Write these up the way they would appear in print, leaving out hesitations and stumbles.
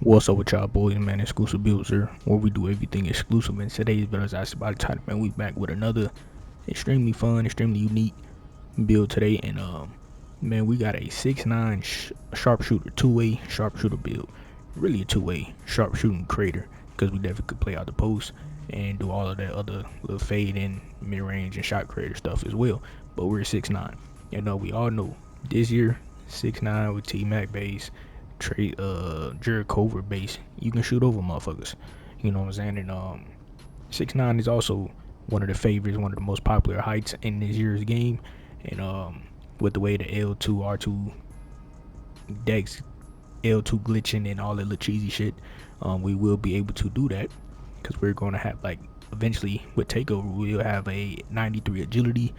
What's up with y'all boys, man? Exclusive Builds here, where we do everything exclusive. In today's video, as I said about the title, man, we back with another extremely fun, extremely unique build today. And man, we got a 6'9" sharpshooter, two-way sharpshooter build. Really a two-way sharpshooting creator, because we definitely could play out the post and do all of that other little fade and mid-range and shot creator stuff as well. But we're 6'9". We all know this year 6'9" with T-Mac base, Jared Covert base, you can shoot over motherfuckers. You know what I'm saying? And 6'9" is also one of the favorites, one of the most popular heights in this year's game. And with the way the L2 R2 decks, L2 glitching and all that little cheesy shit, we will be able to do that, because we're going to have, like, eventually with takeover, we'll have a 93 agility,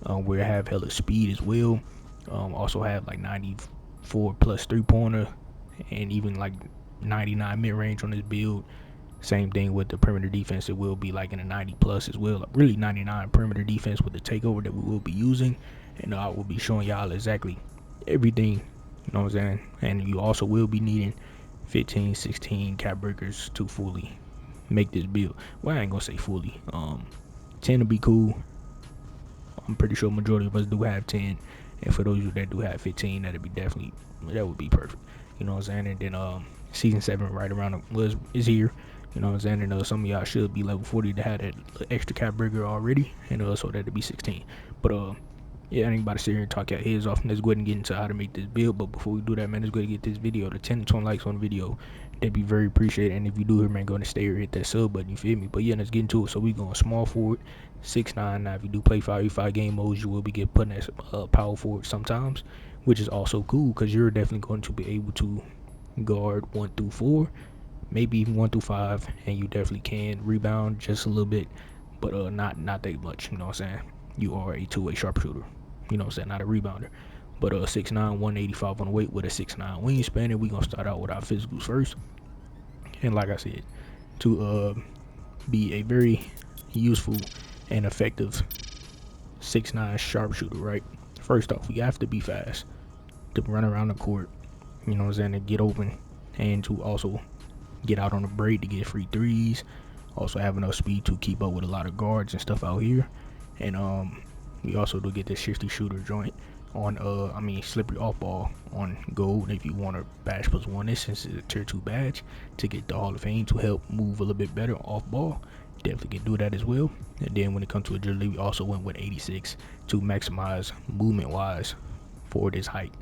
we'll have hella speed as well, also have like 94 plus 3-pointer, and even like 99 mid-range on this build. Same thing with the perimeter defense, it will be like in a 90 plus as well, like really 99 perimeter defense with the takeover that we will be using. And I will be showing y'all exactly everything, you know what I'm saying. And you also will be needing 15 16 cap breakers to fully make this build. Well, I ain't gonna say fully, 10 to be cool. I'm pretty sure majority of us do have 10, and for those of you that do have 15, that would be perfect. You know what I'm saying? And then season 7 right around is here. You know what I'm saying? And some of y'all should be level 40 to have that extra cap breaker already, and so that to be 16. But yeah, I ain't about to sit here and talk your heads off. Let's go ahead and get into how to make this build. But before we do that, man, let's go ahead and get this video to 10 to 20 likes on the video. That'd be very appreciated. And if you do here, man, go ahead and stay here, hit that sub button, you feel me? But yeah, let's get into it. So we going small forward, 6'9". Now if you do play 5v5 game modes, you will be getting put as power forward sometimes, which is also cool, because you're definitely going to be able to guard 1 through 4, maybe even 1 through 5, and you definitely can rebound just a little bit, but not that much. You know what I'm saying? You are a two-way sharpshooter, you know what I'm saying, not a rebounder. But 6'9", 185 on the weight with a 6'9" wingspan. And we gonna start out with our physicals first. And like I said, to be a very useful and effective 6'9" sharpshooter, right? First off, we have to be fast to run around the court, you know what I'm saying, to get open, and to also get out on the break to get free threes. Also have enough speed to keep up with a lot of guards and stuff out here. And we also do get this shifty shooter joint on slippery off ball on gold. If you want to badge +1 this, since it's a tier 2 badge, to get the Hall of Fame to help move a little bit better off ball, definitely can do that as well. And then when it comes to agility, we also went with 86 to maximize movement wise for this height.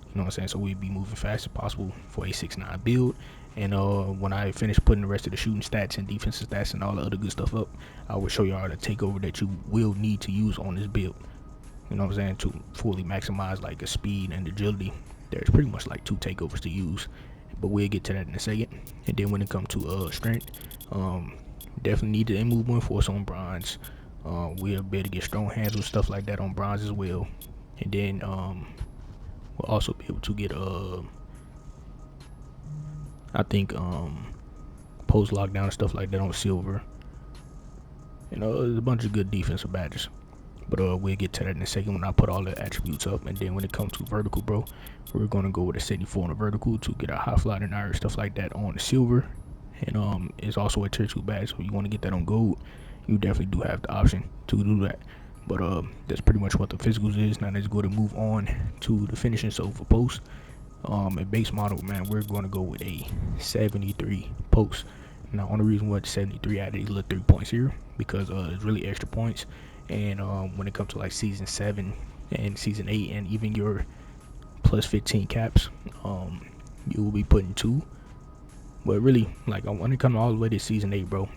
You know what I'm saying? So we'd be moving fast as possible for a 6'9" build. And when I finish putting the rest of the shooting stats and defensive stats and all the other good stuff up, I will show y'all the takeover that you will need to use on this build. You know what I'm saying? To fully maximize like a speed and agility, there's pretty much like 2 takeovers to use, but we'll get to that in a second. And then when it comes to strength, definitely need to move more force on bronze. We'll be able to get strong hands with stuff like that on bronze as well. And then we'll also be able to get I think post lockdown and stuff like that on silver. You know, there's a bunch of good defensive badges, but we'll get to that in a second when I put all the attributes up. And then when it comes to vertical, bro, we're gonna go with a 74 on the vertical to get a high flight and iron stuff like that on the silver. And it's also a tier 2 badge, so you want to get that on gold, you definitely do have the option to do that. But that's pretty much what the physicals is. Now let's go to move on to the finishing. So for post, a base model, man, we're going to go with a 73 post. Now, only reason why 73 added these little 3 points here, because it's really extra points. And when it comes to like season 7 and season 8 and even your plus 15 caps, you will be putting 2. But really, like when it comes all the way to season 8, bro,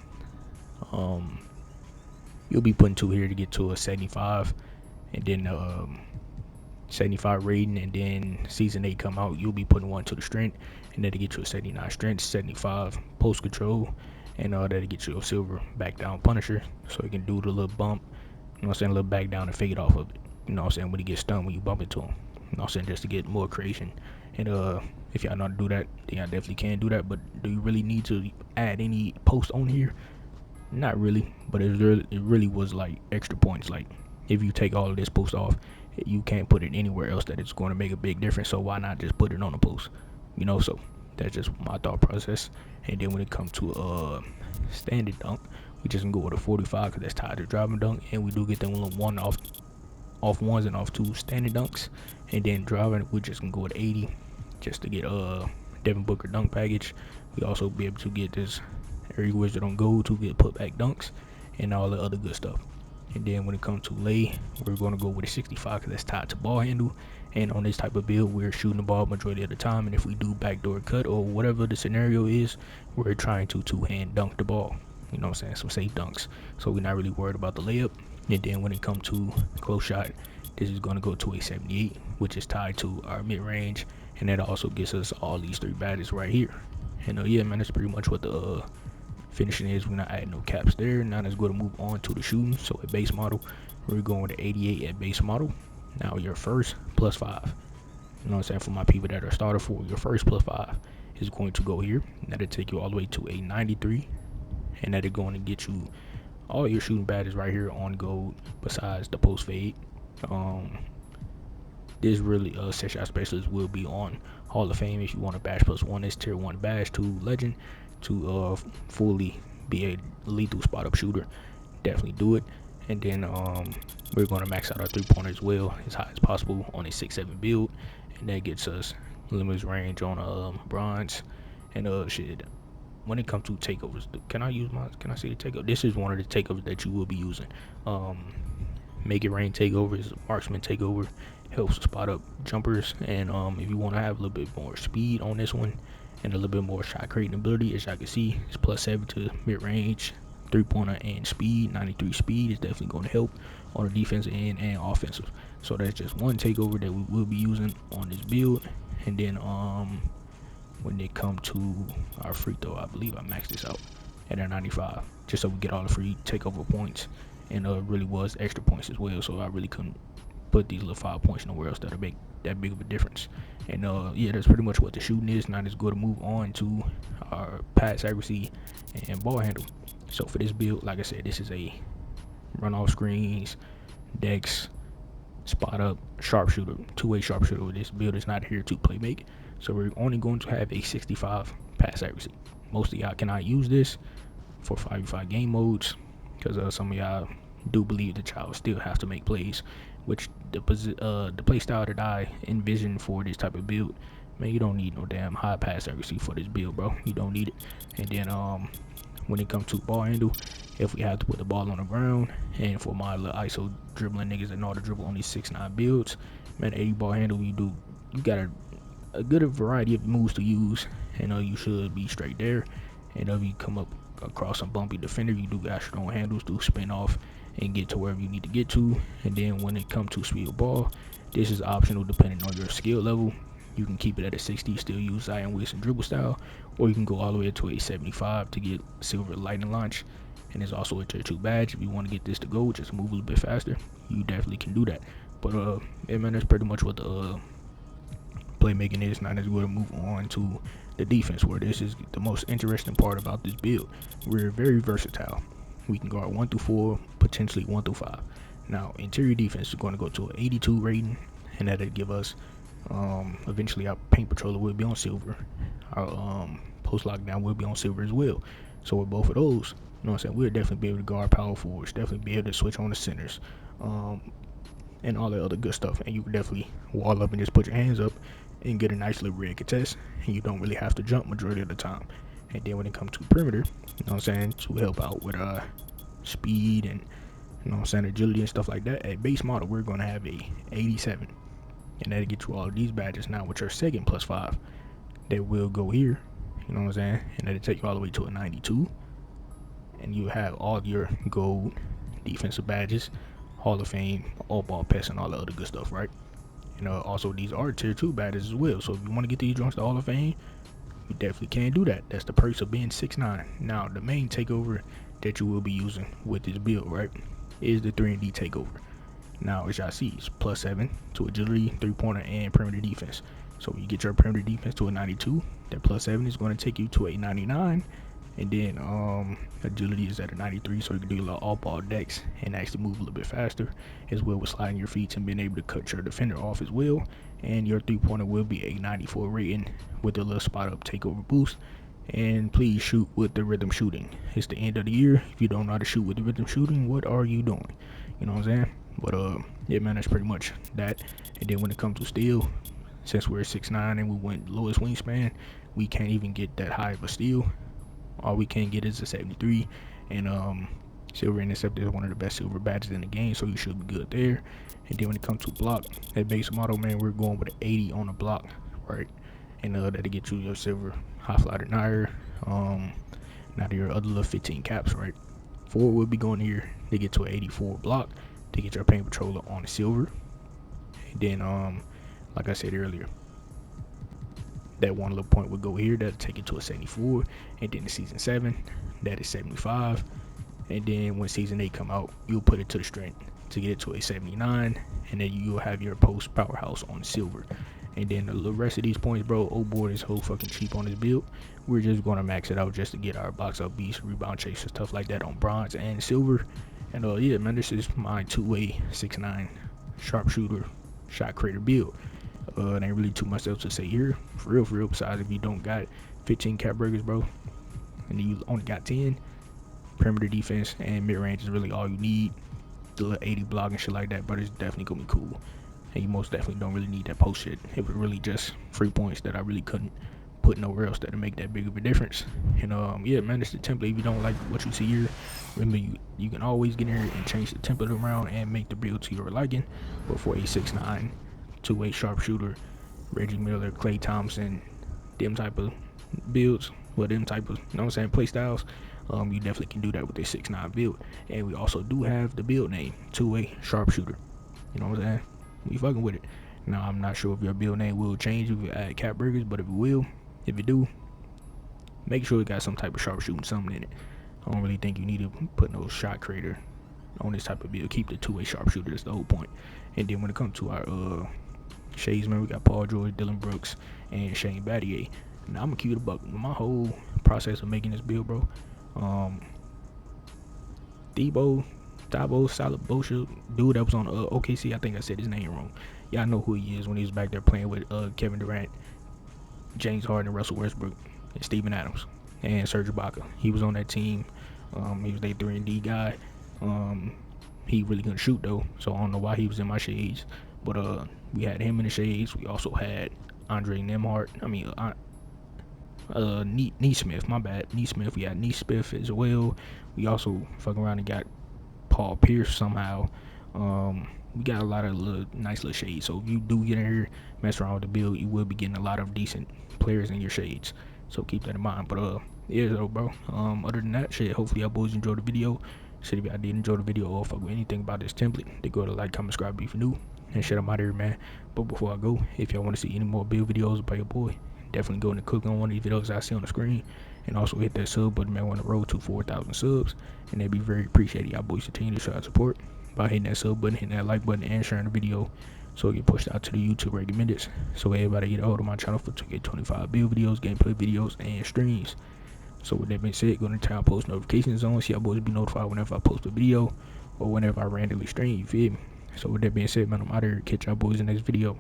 you'll be putting 2 here to get to a 75, and then 75 rating. And then season 8 come out, you'll be putting 1 to the strength, and then to get you a 79 strength, 75 post control, and that'll get you a silver back down punisher, so you can do the little bump, you know what I'm saying, a little back down and fade off of it, you know what I'm saying, when he gets stunned when you bump into him, you know what I'm saying, just to get more creation. And if y'all know how to do that, then y'all definitely can do that. But do you really need to add any post on here? Not really, but it really was like extra points. Like if you take all of this post off, you can't put it anywhere else that it's going to make a big difference. So why not just put it on the post? You know, so That's just my thought process. And then when it comes to standard dunk, we just can go with a 45 because that's tied to driving dunk, and we do get them one off ones and off two standard dunks. And then driving, we just can go with 80 just to get Devin Booker dunk package. We also be able to get this Eric Wizard on gold to get putback dunks and all the other good stuff. And then when it comes to lay, we're going to go with a 65 because that's tied to ball handle. And on this type of build, we're shooting the ball majority of the time. And if we do backdoor cut or whatever the scenario is, we're trying to two-hand dunk the ball. You know what I'm saying? Some safe dunks. So we're not really worried about the layup. And then when it comes to close shot, this is going to go to a 78, which is tied to our mid-range. And that also gets us all these three badges right here. And yeah, man, that's pretty much what the finishing is. We're not adding no caps there. Now let's go to move on to the shooting. So at base model, we're going to 88 at base model. Now your first +5. You know what I'm saying? For my people that are starter for, your first +5 is going to go here. That'll take you all the way to a 93. And that is going to get you all your shooting badges right here on gold besides the post fade. This really set shot specialist will be on Hall of Fame if you want a badge +1. It's tier 1 badge to legend to fully be a lethal spot up shooter. Definitely do it. And then we're going to max out our 3-pointer as well as high as possible on a 6-7 build, and that gets us limitless range on bronze. And shit, when it comes to takeovers, can I say the takeover? This is one of the takeovers that you will be using. Make it rain takeover is a marksman takeover, helps spot up jumpers. And if you want to have a little bit more speed on this one and a little bit more shot creating ability, as y'all can see, it's +7 to mid range, 3-pointer, and speed. 93 speed is definitely going to help on the defensive end and offensive. So that's just one takeover that we will be using on this build. And then when it comes to our free throw, I believe I maxed this out at a 95 just so we get all the free takeover points, and really was extra points as well. So I really couldn't put these little 5 points nowhere else that'll make that big of a difference. And yeah, that's pretty much what the shooting is. Now let's go to move on to our pass accuracy and ball handle. So for this build, like I said, this is a run off screens, decks, spot up, sharpshooter, two-way sharpshooter. This build is not here to play make, so we're only going to have a 65 pass accuracy. Most of y'all cannot use this for 5v5 game modes because some of y'all do believe that y'all still have to make plays, which the play style that I envision for this type of build, man, you don't need no damn high pass accuracy for this build, bro. You don't need it. And then when it comes to ball handle, if we have to put the ball on the ground, and for my little ISO dribbling niggas that know how to dribble on these 6'9" builds, man, 80 ball handle, you got a good variety of moves to use, and you should be straight there. And if you come up across some bumpy defender, you do got your own handles to spin off and get to wherever you need to get to. And then when it comes to speed of ball, this is optional depending on your skill level. You can keep it at a 60, still use Zion Wilson dribble style, or you can go all the way to a 75 to get silver lightning launch. And there's also a tier 2 badge. If you want to get this to go, just move a little bit faster, you definitely can do that. But yeah, man, that's pretty much what the playmaking is. Now let's go to move on to the defense, where this is the most interesting part about this build. We're very versatile. We can guard 1 through 4, potentially 1 through 5. Now interior defense is going to go to an 82 rating, and that'll give us eventually our paint patroller will be on silver. Our post lockdown will be on silver as well. So with both of those, you know what I'm saying, we'll definitely be able to guard power forwards, definitely be able to switch on the centers, and all that other good stuff. And you can definitely wall up and just put your hands up and get a nice little red contest, and you don't really have to jump majority of the time. And then when it comes to perimeter, you know what I'm saying, to help out with speed and, you know what I'm saying, agility and stuff like that, at base model we're going to have a 87, and that'll get you all of these badges. Now with your second +5, that will go here, you know what I'm saying, and that'll take you all the way to a 92, and you have all your gold defensive badges, Hall of Fame, all ball pass, and all the other good stuff, right? And also these are tier 2 badges as well, so if you want to get these joints to Hall of Fame, you definitely can do that. That's the perks of being 6'9". Now the main takeover that you will be using with this build, right, is the 3-and-D takeover. Now as y'all see, it's +7 to agility, 3-pointer, and perimeter defense. So when you get your perimeter defense to a 92, that +7 is going to take you to a 99. And then agility is at a 93, so you can do a little all-ball decks and actually move a little bit faster, as well with sliding your feet and being able to cut your defender off as well. and your 3-pointer will be a 94 rating with a little spot up takeover boost. And please shoot with the rhythm shooting. It's the end of the year. If you don't know how to shoot with the rhythm shooting, what are you doing? You know what I'm saying? But yeah, man, that's pretty much that. And then when it comes to steal, since we're 6'9" and we went lowest wingspan, we can't even get that high of a steal. All we can get is a 73, and silver intercept is one of the best silver badges in the game, so you should be good there. And then when it comes to block, that base model, man, we're going with an 80 on the block, right? And that'll get you your silver high fly denier. Now your other little 15 caps, right? Forward will be going here to get to an 84 block to get your paint patroller on the silver. And then like I said earlier, that one little point would go here, that'll take it to a 74. And then the season 7, that is 75. And then when season 8 come out, you'll put it to the strength to get it to a 79, and then you'll have your post powerhouse on silver. And then the rest of these points, bro, old board is so fucking cheap on this build. We're just gonna max it out just to get our box up beast, rebound chase, and stuff like that on bronze and silver. And yeah, man, this is my 2-way 6'9" sharpshooter shot creator build. It ain't really too much else to say here, for real. Besides, if you don't got 15 cap breakers, bro, and you only got 10, perimeter defense and mid range is really all you need. The little 80 block and shit like that, but it's definitely gonna be cool. And you most definitely don't really need that post shit. It was really just free points that I really couldn't put nowhere else that'll make that big of a difference. And yeah, man, it's the template. If you don't like what you see here, remember you can always get in here and change the template around and make the build to your liking. But for a 6'9", 2-way sharpshooter, Reggie Miller, Klay Thompson, them type of builds, them type of, you know what I'm saying, play styles, you definitely can do that with a 6'9" build. And we also do have the build name, 2-way sharpshooter. You know what I'm saying? We fucking with it. Now, I'm not sure if your build name will change if you add cap burgers, but if it will, if it do, make sure it got some type of sharpshooting something in it. I don't really think you need to put no shot creator on this type of build. Keep the 2-way sharpshooter, that's the whole point. And then when it comes to our shades, man, we got Paul George, Dylan Brooks, and Shane Battier. Now, I'm gonna keep it a buck. My whole process of making this build, bro, Thabo Solid Bullshit dude that was on OKC, I think I said his name wrong. Y'all know who he is when he was back there playing with Kevin Durant, James Harden, Russell Westbrook, and Steven Adams, and Serge Ibaka. He was on that team. He was their 3-and-D guy. He really couldn't shoot though, so I don't know why he was in my shades. But we had him in the shades. We also had Andre Nemhart. Neesmith, my bad. Neesmith. We had Neesmith as well. We also fucking around and got Paul Pierce somehow. We got a lot of nice little shades. So if you do get in here, mess around with the build, you will be getting a lot of decent players in your shades. So keep that in mind. But yeah, though, bro. Other than that, shit. Hopefully, y'all boys enjoyed the video. Shit, if y'all did enjoy the video or fuck with anything about this template, then go to like, comment, subscribe if you're new. And shit, I'm out here, man. But before I go, if y'all want to see any more build videos by your boy, definitely go and click on one of these videos I see on the screen. And also hit that sub button, man. We're on the road to 4,000 subs. And that'd be very appreciated. Y'all boys continue to show our support by hitting that sub button, hitting that like button, and sharing the video so it get pushed out to the YouTube recommended. So everybody get a hold of my channel for 2K25 build videos, gameplay videos, and streams. So with that being said, go to the town post notifications on so y'all boys be notified whenever I post a video or whenever I randomly stream, you feel me? So with that being said, man, I'm out here. Catch y'all boys in the next video.